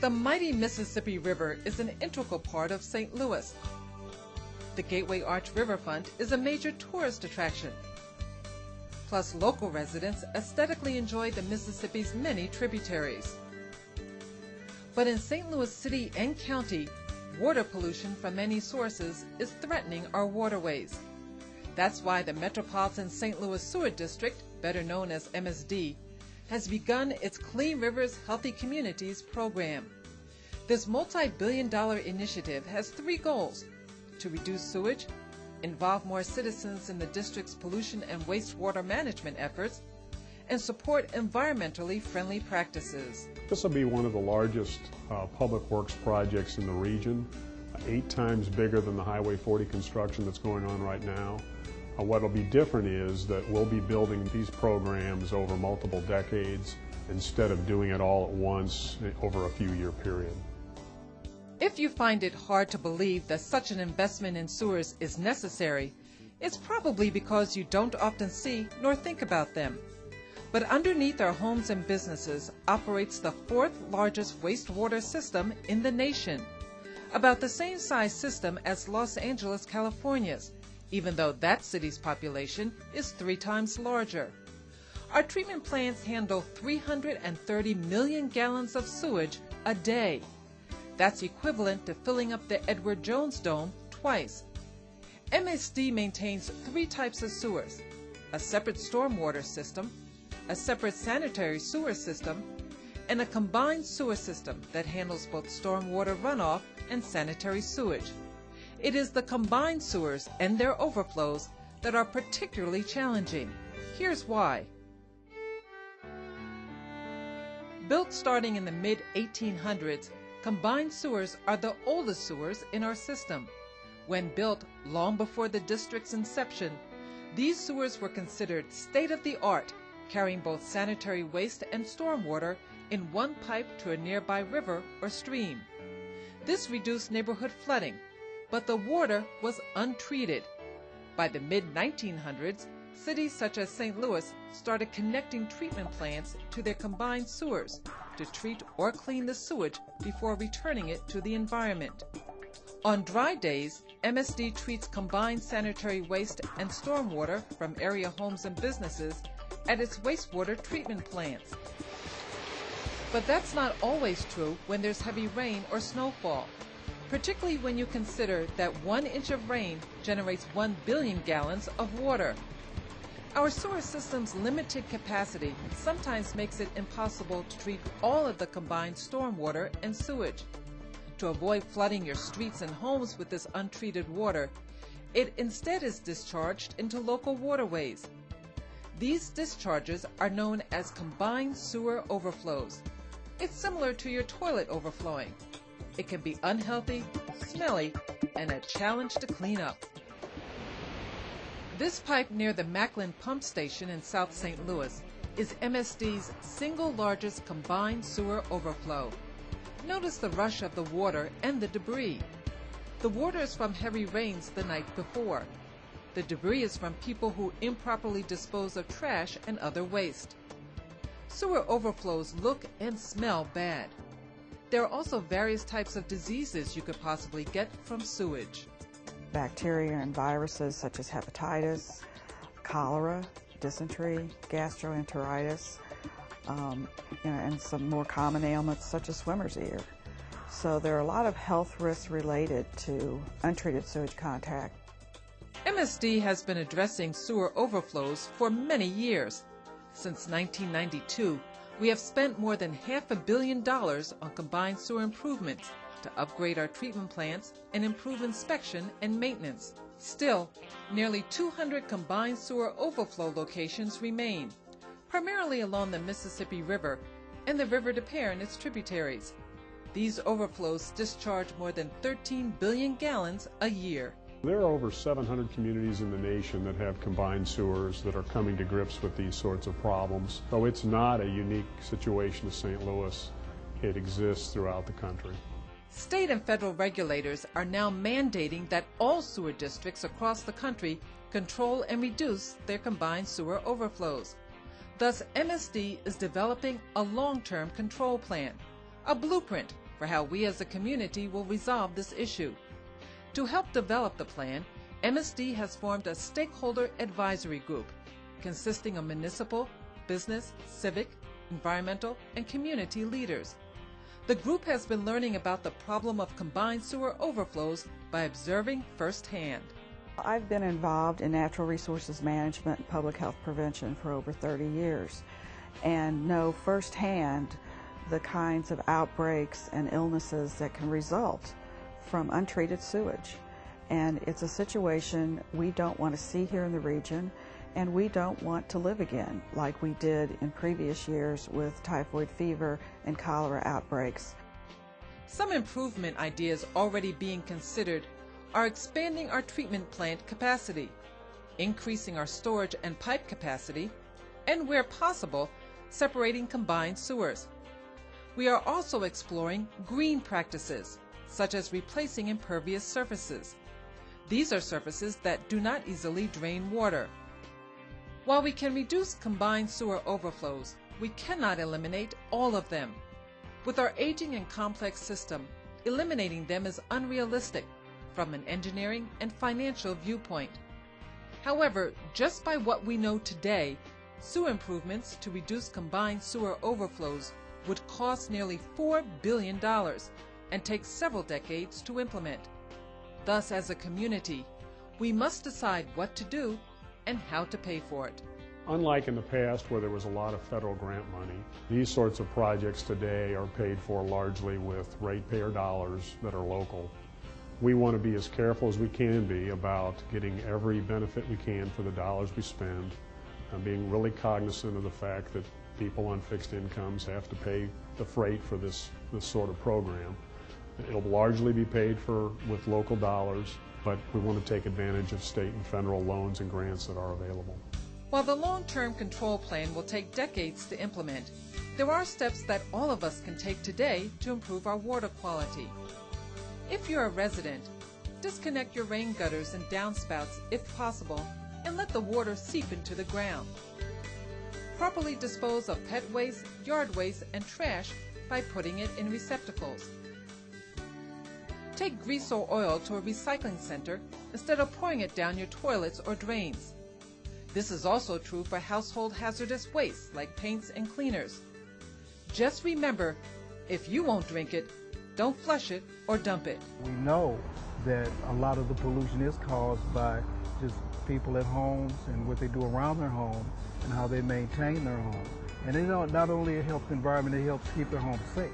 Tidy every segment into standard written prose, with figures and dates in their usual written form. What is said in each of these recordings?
The mighty Mississippi River is an integral part of St. Louis. The Gateway Arch Riverfront is a major tourist attraction. Plus, local residents aesthetically enjoy the Mississippi's many tributaries. But in St. Louis City and County, water pollution from many sources is threatening our waterways. That's why the Metropolitan St. Louis Sewer District, better known as MSD, has begun its Clean Rivers Healthy Communities program. This multi-billion-dollar initiative has three goals: to reduce sewage, involve more citizens in the district's pollution and wastewater management efforts, and support environmentally friendly practices. This will be one of the largest public works projects in the region, 8 times bigger than the Highway 40 construction that's going on right now. What will be different is that we'll be building these programs over multiple decades instead of doing it all at once over a few-year period. If you find it hard to believe that such an investment in sewers is necessary, it's probably because you don't often see nor think about them. But underneath our homes and businesses operates the 4th largest wastewater system in the nation, about the same size system as Los Angeles, California's, even though that city's population is 3 times larger. Our treatment plants handle 330 million gallons of sewage a day. That's equivalent to filling up the Edward Jones Dome twice. MSD maintains 3 types of sewers: a separate stormwater system, a separate sanitary sewer system, and a combined sewer system that handles both stormwater runoff and sanitary sewage. It is the combined sewers and their overflows that are particularly challenging. Here's why. Built starting in the mid-1800s, combined sewers are the oldest sewers in our system. When built long before the district's inception, these sewers were considered state-of-the-art, carrying both sanitary waste and stormwater in one pipe to a nearby river or stream. This reduced neighborhood flooding, but the water was untreated. By the mid-1900s, cities such as St. Louis started connecting treatment plants to their combined sewers to treat or clean the sewage before returning it to the environment. On dry days, MSD treats combined sanitary waste and stormwater from area homes and businesses at its wastewater treatment plants. But that's not always true when there's heavy rain or snowfall, particularly when you consider that 1 inch of rain generates 1 billion gallons of water. Our sewer system's limited capacity sometimes makes it impossible to treat all of the combined stormwater and sewage. To avoid flooding your streets and homes with this untreated water, it instead is discharged into local waterways. These discharges are known as combined sewer overflows. It's similar to your toilet overflowing. It can be unhealthy, smelly, and a challenge to clean up. This pipe near the Macklin Pump Station in South St. Louis is MSD's single largest combined sewer overflow. Notice the rush of the water and the debris. The water is from heavy rains the night before. The debris is from people who improperly dispose of trash and other waste. Sewer overflows look and smell bad. There are also various types of diseases you could possibly get from sewage. Bacteria and viruses such as hepatitis, cholera, dysentery, gastroenteritis, and some more common ailments such as swimmer's ear. So there are a lot of health risks related to untreated sewage contact. MSD has been addressing sewer overflows for many years. Since 1992, we have spent more than $500 million on combined sewer improvements to upgrade our treatment plants and improve inspection and maintenance. Still, nearly 200 combined sewer overflow locations remain, primarily along the Mississippi River and the River Des Peres and its tributaries. These overflows discharge more than 13 billion gallons a year. There are over 700 communities in the nation that have combined sewers that are coming to grips with these sorts of problems. So it's not a unique situation to St. Louis. It exists throughout the country. State and federal regulators are now mandating that all sewer districts across the country control and reduce their combined sewer overflows. Thus, MSD is developing a long-term control plan, a blueprint for how we as a community will resolve this issue. To help develop the plan, MSD has formed a stakeholder advisory group consisting of municipal, business, civic, environmental, and community leaders. The group has been learning about the problem of combined sewer overflows by observing firsthand. I've been involved in natural resources management and public health prevention for over 30 years and know firsthand the kinds of outbreaks and illnesses that can result from untreated sewage. And it's a situation we don't want to see here in the region, and we don't want to live again like we did in previous years with typhoid fever and cholera outbreaks. Some improvement ideas already being considered are expanding our treatment plant capacity, increasing our storage and pipe capacity, and where possible, separating combined sewers. We are also exploring green practices, such as replacing impervious surfaces. These are surfaces that do not easily drain water. While we can reduce combined sewer overflows, we cannot eliminate all of them. With our aging and complex system, eliminating them is unrealistic from an engineering and financial viewpoint. However, just by what we know today, sewer improvements to reduce combined sewer overflows would cost nearly $4 billion and take several decades to implement. Thus, as a community, we must decide what to do and how to pay for it. Unlike in the past where there was a lot of federal grant money, these sorts of projects today are paid for largely with ratepayer dollars that are local. We want to be as careful as we can be about getting every benefit we can for the dollars we spend, and being really cognizant of the fact that people on fixed incomes have to pay the freight for this sort of program. It'll largely be paid for with local dollars, but we want to take advantage of state and federal loans and grants that are available. While the long-term control plan will take decades to implement, there are steps that all of us can take today to improve our water quality. If you're a resident, disconnect your rain gutters and downspouts if possible and let the water seep into the ground. Properly dispose of pet waste, yard waste, and trash by putting it in receptacles. Take grease or oil to a recycling center instead of pouring it down your toilets or drains. This is also true for household hazardous waste like paints and cleaners. Just remember, if you won't drink it, don't flush it or dump it. We know that a lot of the pollution is caused by just people at homes and what they do around their home and how they maintain their home. And it not only helps the environment, it helps keep their home safe.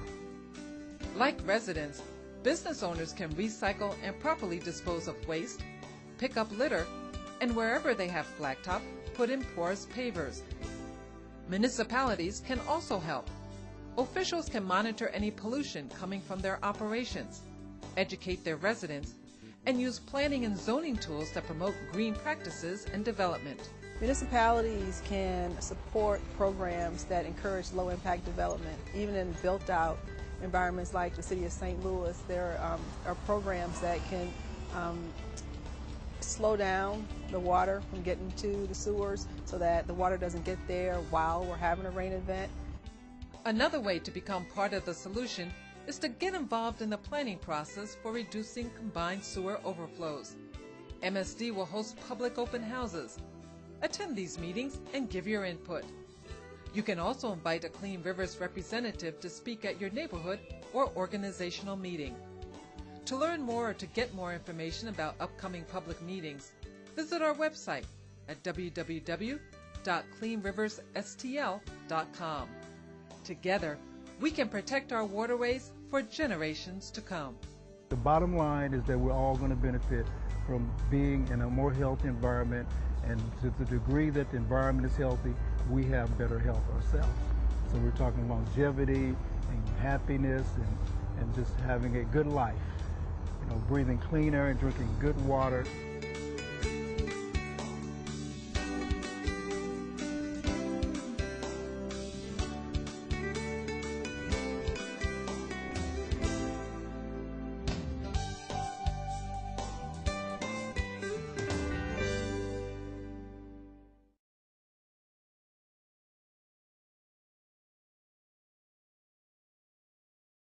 Like residents, business owners can recycle and properly dispose of waste, pick up litter, and wherever they have blacktop, put in porous pavers. Municipalities can also help. Officials can monitor any pollution coming from their operations, educate their residents, and use planning and zoning tools that promote green practices and development. Municipalities can support programs that encourage low-impact development. Even in built-out environments like the city of St. Louis, there are programs that can slow down the water from getting to the sewers so that the water doesn't get there while we're having a rain event. Another way to become part of the solution is to get involved in the planning process for reducing combined sewer overflows. MSD will host public open houses. Attend these meetings and give your input. You can also invite a Clean Rivers representative to speak at your neighborhood or organizational meeting. To learn more or to get more information about upcoming public meetings, visit our website at www.cleanriversstl.com. Together, we can protect our waterways for generations to come. The bottom line is that we're all going to benefit from being in a more healthy environment, and to the degree that the environment is healthy, we have better health ourselves. So we're talking longevity and happiness and just having a good life. You know, breathing clean air and drinking good water.